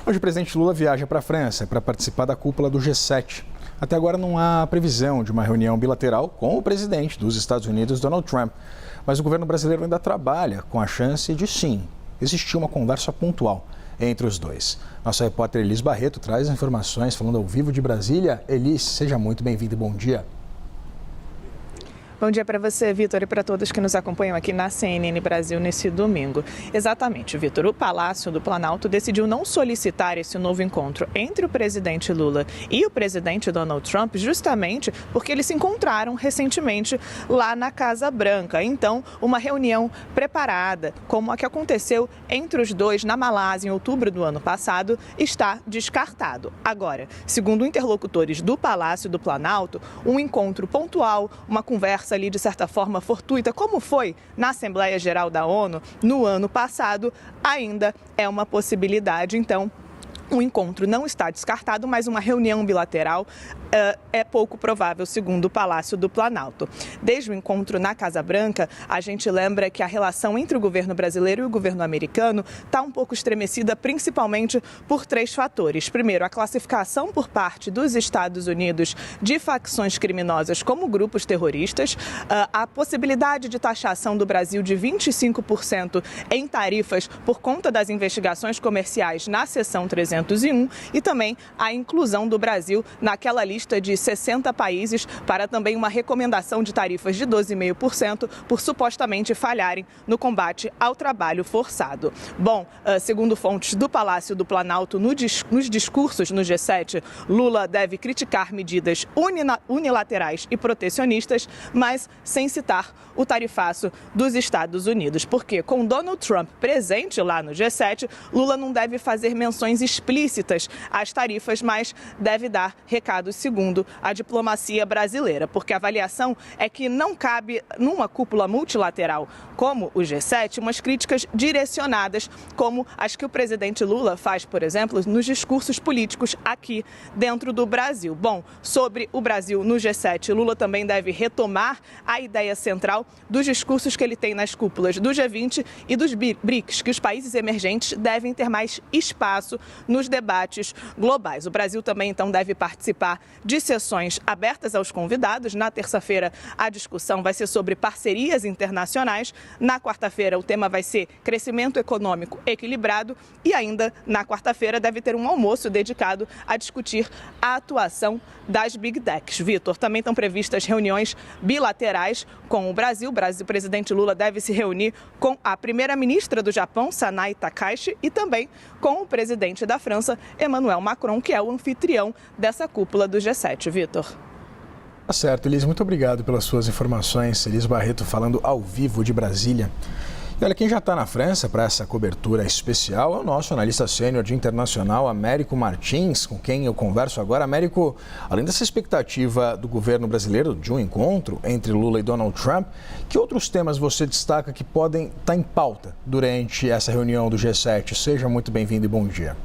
Hoje o presidente Lula viaja para a França para participar da cúpula do G7. Até agora não há previsão de uma reunião bilateral com o presidente dos Estados Unidos, Donald Trump. Mas o governo brasileiro ainda trabalha com a chance de, sim, existir uma conversa pontual entre os dois. Nossa repórter Elis Barreto traz informações falando ao vivo de Brasília. Elis, seja muito bem-vinda e bom dia. Bom dia para você, Vitor, e para todos que nos acompanham aqui na CNN Brasil nesse domingo. Exatamente, Vitor, o Palácio do Planalto decidiu não solicitar esse novo encontro entre o presidente Lula e o presidente Donald Trump, justamente porque eles se encontraram recentemente lá na Casa Branca. Então, uma reunião preparada, como a que aconteceu entre os dois na Malásia em outubro do ano passado, está descartado. Agora, segundo interlocutores do Palácio do Planalto, um encontro pontual, uma conversa ali de certa forma fortuita, como foi na Assembleia Geral da ONU no ano passado, ainda é uma possibilidade. Então, o encontro não está descartado, mas uma reunião bilateral é pouco provável, segundo o Palácio do Planalto. Desde o encontro na Casa Branca, a gente lembra que a relação entre o governo brasileiro e o governo americano está um pouco estremecida, principalmente por três fatores. Primeiro, a classificação por parte dos Estados Unidos de facções criminosas como grupos terroristas, a possibilidade de taxação do Brasil de 25% em tarifas por conta das investigações comerciais na seção 301 e também a inclusão do Brasil naquela lista de 60 países para também uma recomendação de tarifas de 12,5% por supostamente falharem no combate ao trabalho forçado. Bom, segundo fontes do Palácio do Planalto, nos discursos no G7, Lula deve criticar medidas unilaterais e protecionistas, mas sem citar o tarifaço dos Estados Unidos, porque com Donald Trump presente lá no G7, Lula não deve fazer menções explícitas às tarifas, mas deve dar recados segundo a diplomacia brasileira, porque a avaliação é que não cabe numa cúpula multilateral como o G7 umas críticas direcionadas como as que o presidente Lula faz, por exemplo, nos discursos políticos aqui dentro do Brasil. Bom, sobre o Brasil no G7, Lula também deve retomar a ideia central dos discursos que ele tem nas cúpulas do G20 e dos BRICS, que os países emergentes devem ter mais espaço nos debates globais. O Brasil também, então, deve participar de sessões abertas aos convidados. Na terça-feira, a discussão vai ser sobre parcerias internacionais. Na quarta-feira, o tema vai ser crescimento econômico equilibrado. E ainda, na quarta-feira, deve ter um almoço dedicado a discutir a atuação das Big Techs. Vitor, também estão previstas reuniões bilaterais com o Brasil. O presidente Lula deve se reunir com a primeira-ministra do Japão, Sanai Takaishi, e também com o presidente da França, Emmanuel Macron, que é o anfitrião dessa cúpula do G7. Vitor. Tá certo, Elis. Muito obrigado pelas suas informações. Elis Barreto falando ao vivo de Brasília. E olha, quem já está na França para essa cobertura especial é o nosso analista sênior de internacional, Américo Martins, com quem eu converso agora. Américo, além dessa expectativa do governo brasileiro de um encontro entre Lula e Donald Trump, que outros temas você destaca que podem estar em pauta durante essa reunião do G7? Seja muito bem-vindo e bom dia.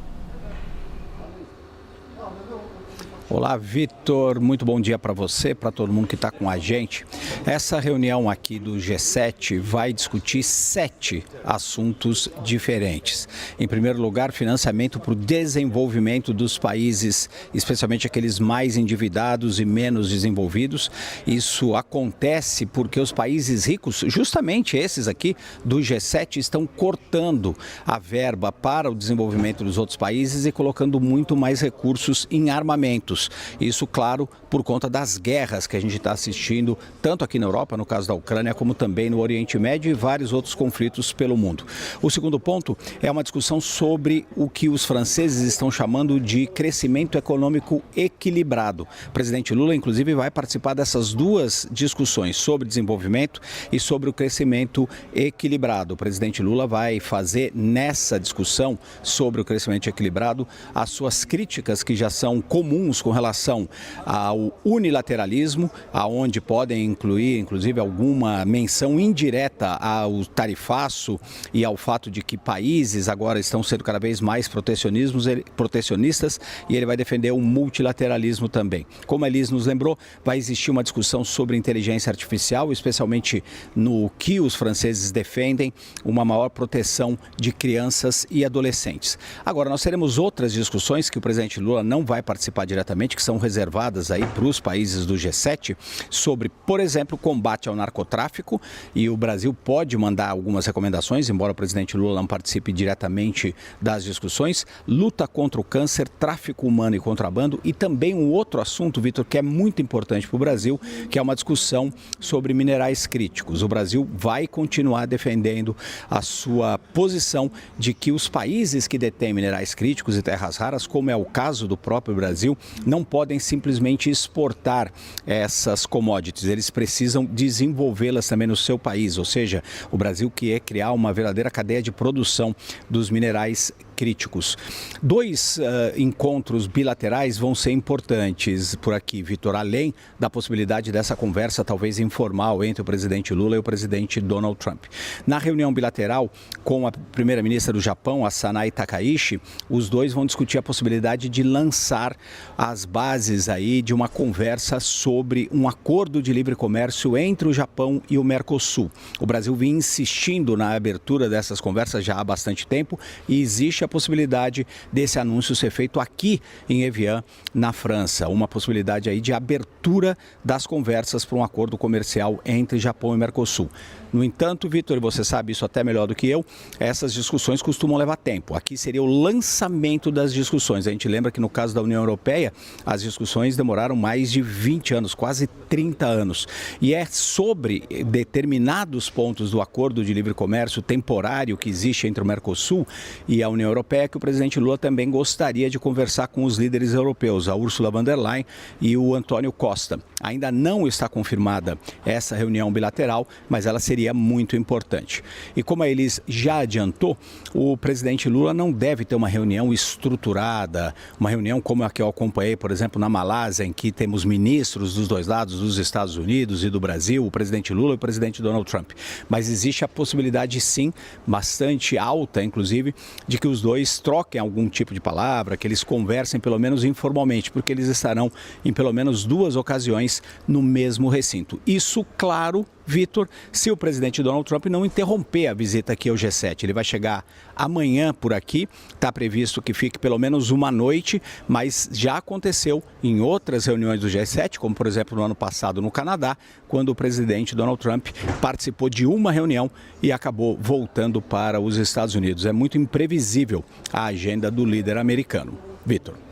Olá, Vitor. Muito bom dia para você, para todo mundo que está com a gente. Essa reunião aqui do G7 vai discutir 7 assuntos diferentes. Em primeiro lugar, financiamento para o desenvolvimento dos países, especialmente aqueles mais endividados e menos desenvolvidos. Isso acontece porque os países ricos, justamente esses aqui do G7, estão cortando a verba para o desenvolvimento dos outros países e colocando muito mais recursos em armamentos. Isso, claro, por conta das guerras que a gente está assistindo, tanto aqui na Europa, no caso da Ucrânia, como também no Oriente Médio e vários outros conflitos pelo mundo. O segundo ponto é uma discussão sobre o que os franceses estão chamando de crescimento econômico equilibrado. O presidente Lula, inclusive, vai participar dessas duas discussões sobre desenvolvimento e sobre o crescimento equilibrado. O presidente Lula vai fazer nessa discussão sobre o crescimento equilibrado as suas críticas que já são comuns com relação ao unilateralismo, aonde podem incluir, inclusive, alguma menção indireta ao tarifaço e ao fato de que países agora estão sendo cada vez mais protecionistas, e ele vai defender o multilateralismo também. Como a Elis nos lembrou, vai existir uma discussão sobre inteligência artificial, especialmente no que os franceses defendem, uma maior proteção de crianças e adolescentes. Agora, nós teremos outras discussões que o presidente Lula não vai participar diretamente, que são reservadas aí para os países do G7, sobre, por exemplo, o combate ao narcotráfico, e o Brasil pode mandar algumas recomendações, embora o presidente Lula não participe diretamente das discussões, luta contra o câncer, tráfico humano e contrabando, e também um outro assunto, Vitor, que é muito importante para o Brasil, que é uma discussão sobre minerais críticos. O Brasil vai continuar defendendo a sua posição de que os países que detêm minerais críticos e terras raras, como é o caso do próprio Brasil, não podem simplesmente exportar essas commodities, eles precisam desenvolvê-las também no seu país, ou seja, o Brasil quer criar uma verdadeira cadeia de produção dos minerais críticos. Dois encontros bilaterais vão ser importantes por aqui, Vitor, além da possibilidade dessa conversa talvez informal entre o presidente Lula e o presidente Donald Trump. Na reunião bilateral com a primeira-ministra do Japão, a Sanae Takaichi, os dois vão discutir a possibilidade de lançar as bases aí de uma conversa sobre um acordo de livre comércio entre o Japão e o Mercosul. O Brasil vem insistindo na abertura dessas conversas já há bastante tempo, e existe a possibilidade desse anúncio ser feito aqui em Evian, na França. Uma possibilidade aí de abertura das conversas para um acordo comercial entre Japão e Mercosul. No entanto, Vitor, você sabe isso até melhor do que eu, essas discussões costumam levar tempo. Aqui seria o lançamento das discussões. A gente lembra que no caso da União Europeia, as discussões demoraram mais de 20 anos, quase 30 anos. E é sobre determinados pontos do acordo de livre comércio temporário que existe entre o Mercosul e a União Europeia que o presidente Lula também gostaria de conversar com os líderes europeus, a Ursula von der Leyen e o Antônio Costa. Ainda não está confirmada essa reunião bilateral, mas ela seria muito importante. E como a Elis já adiantou, o presidente Lula não deve ter uma reunião estruturada, uma reunião como a que eu acompanhei, por exemplo, na Malásia, em que temos ministros dos dois lados, dos Estados Unidos e do Brasil, o presidente Lula e o presidente Donald Trump. Mas existe a possibilidade, sim, bastante alta, inclusive, de que os dois troquem algum tipo de palavra, que eles conversem pelo menos informalmente, porque eles estarão em pelo menos 2 ocasiões no mesmo recinto. Isso, claro, Vitor, se o presidente Donald Trump não interromper a visita aqui ao G7. Ele vai chegar amanhã por aqui, está previsto que fique pelo menos uma noite, mas já aconteceu em outras reuniões do G7, como por exemplo no ano passado no Canadá, quando o presidente Donald Trump participou de uma reunião e acabou voltando para os Estados Unidos. É muito imprevisível a agenda do líder americano. Vitor.